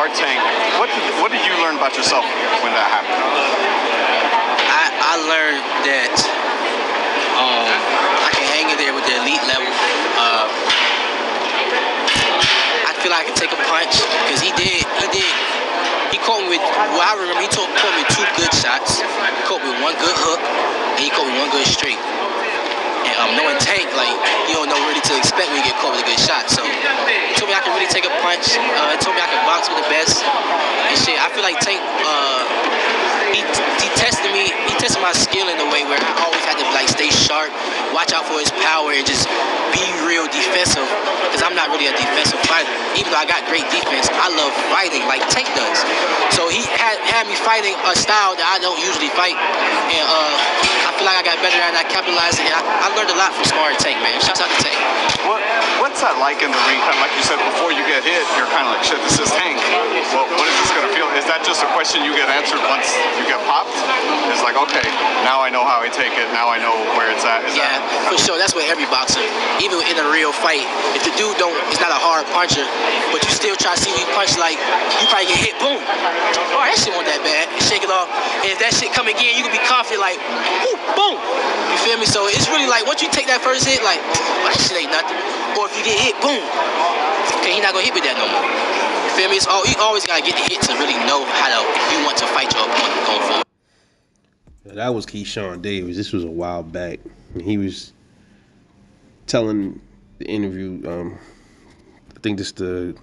spar Tank, what did you learn about yourself when that happened? I learned that I can hang in there with the elite level. I feel like I can take a punch because he caught me with, well, I remember he caught me with 2 good shots. He caught me with 1 good hook, and he caught me 1 good straight. And knowing Tank, like, you don't know really to expect when you get caught with a good shot. So he told me I could really take a punch. He told me I could box with the best. And shit, I feel like Tank, he tested me. He tested my skill in a way where I always had to like stay sharp, watch out for his power, and just be real defensive. Because I'm not really a defensive fighter. Even though I got great defense, I love fighting like Tank does. So he had me fighting a style that I don't usually fight, and I feel like I got better at it. I capitalized it. And I learned a lot from sparring Tank, man. Shouts out to Tank. What's that like in the ring? Kind of like you said, before you get hit, you're kind of like, shit, this is Tank. Well, what is this going to feel? Is that just a question you get answered once you get popped? It's like, okay, now I know how I take it. Now I know where it's at. Yeah, for sure. That's what every boxer, even in a real fight, if the dude is not a hard puncher, but you still try to see me punch, like, you probably get hit, boom. Oh, that shit wasn't that bad. Shake it off. And if that shit come again, you can be confident, like, whoo, boom. You feel me? So it's really like, once you take that first hit, like, well, that shit ain't nothing. Or if you get hit, boom. Okay, he not gonna hit with that no more. You feel me? You always gotta get the hit to really know how you want to fight your opponent going forward. That was Keyshawn Davis. This was a while back. He was telling the interview, I think this the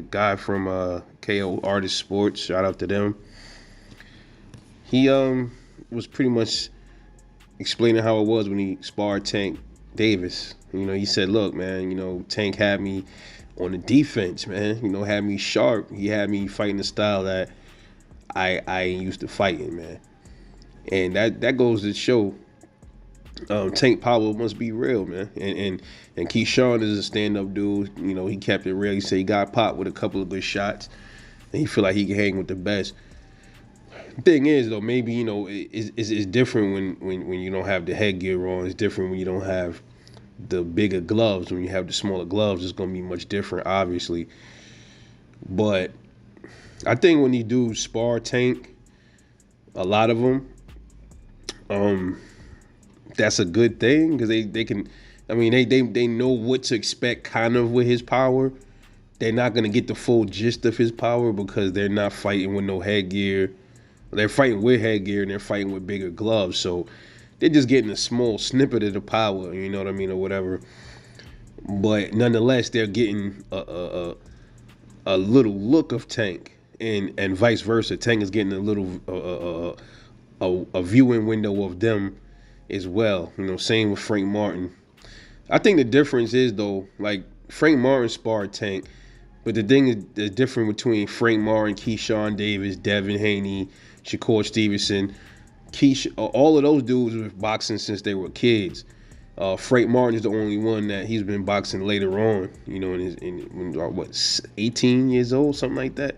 guy from KO Artist Sports, shout out to them. He was pretty much explaining how it was when he sparred Tank Davis. You know, he said, look, man, you know, Tank had me on the defense, man. You know, had me sharp. He had me fighting the style that I ain't used to fighting, man. And that goes to show Tank power must be real, man. And Keyshawn is a stand-up dude. You know, he kept it real. He said he got popped with a couple of good shots, and he feel like he can hang with the best. Thing is, though, maybe, you know, it's different when you don't have the headgear on. It's different when you don't have the bigger gloves. When you have the smaller gloves, it's going to be much different, obviously. But I think when you do spar Tank, a lot of them, that's a good thing because they can, I mean, they know what to expect kind of with his power. They're not going to get the full gist of his power because they're not fighting with no headgear. They're fighting with headgear and they're fighting with bigger gloves. So they're just getting a small snippet of the power, you know what I mean, or whatever. But nonetheless, they're getting a little look of Tank, and vice versa. Tank is getting a little a viewing window of them as well. You know, same with Frank Martin. I think the difference is, though, like Frank Martin sparred Tank, but the thing is the difference between Frank Martin, Keyshawn Davis, Devin Haney, Shakur Stevenson, all of those dudes were boxing since they were kids. Frank Martin is the only one that he's been boxing later on, you know, when 18 years old, something like that.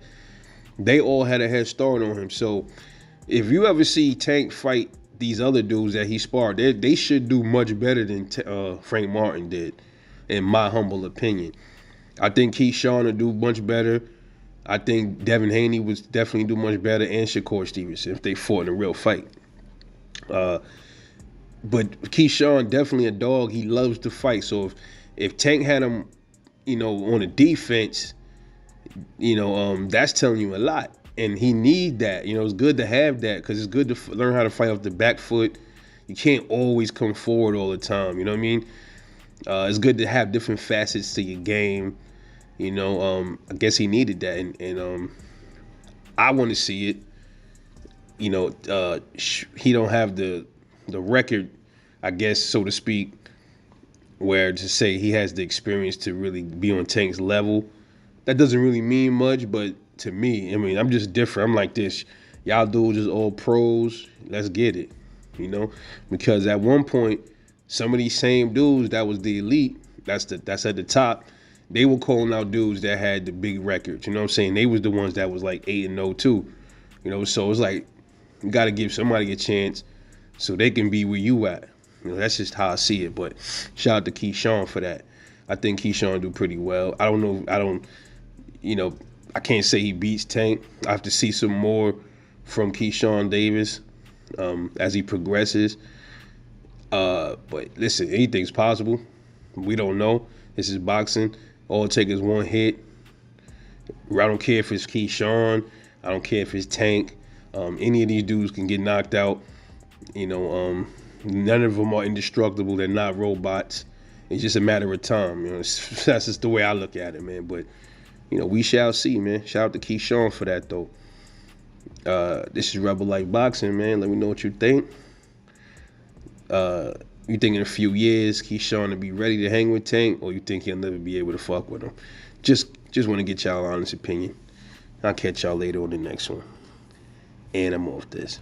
They all had a head start on him. So if you ever see Tank fight these other dudes that he sparred, they should do much better than Frank Martin did, in my humble opinion. I think Keyshawn will do much better. I think Devin Haney would definitely do much better, and Shakur Stevenson if they fought in a real fight. But Keyshawn definitely a dog. He loves to fight. So if Tank had him, you know, on a defense, you know, that's telling you a lot. And he need that. You know, it's good to have that because it's good to learn how to fight off the back foot. You can't always come forward all the time. You know what I mean? It's good to have different facets to your game. You know, I guess he needed that, and I want to see it. You know, he don't have the record, I guess, so to speak, where to say he has the experience to really be on Tank's level. That doesn't really mean much, but to me, I mean, I'm just different. I'm like this. Y'all dudes is all pros. Let's get it, you know? Because at one point, some of these same dudes that was the elite, that's at the top, they were calling out dudes that had the big records. You know what I'm saying? They was the ones that was like 8-0 too. You know, so it's like you got to give somebody a chance so they can be where you at. You know, that's just how I see it. But shout out to Keyshawn for that. I think Keyshawn do pretty well. I don't know. You know, I can't say he beats Tank. I have to see some more from Keyshawn Davis as he progresses. But listen, anything's possible. We don't know. This is boxing. All it takes is one hit. I don't care if it's Keyshawn. I don't care if it's Tank. Any of these dudes can get knocked out. None of them are indestructible. They're not robots. It's just a matter of time. That's just the way I look at it, man. But we shall see, man. Shout out to Keyshawn for that, though. This is Rebel Life Boxing, man. Let me know what you think. You think in a few years Keyshawn will be ready to hang with Tank, or you think he'll never be able to fuck with him? Just want to get y'all honest opinion. I'll catch y'all later on the next one. And I'm off this.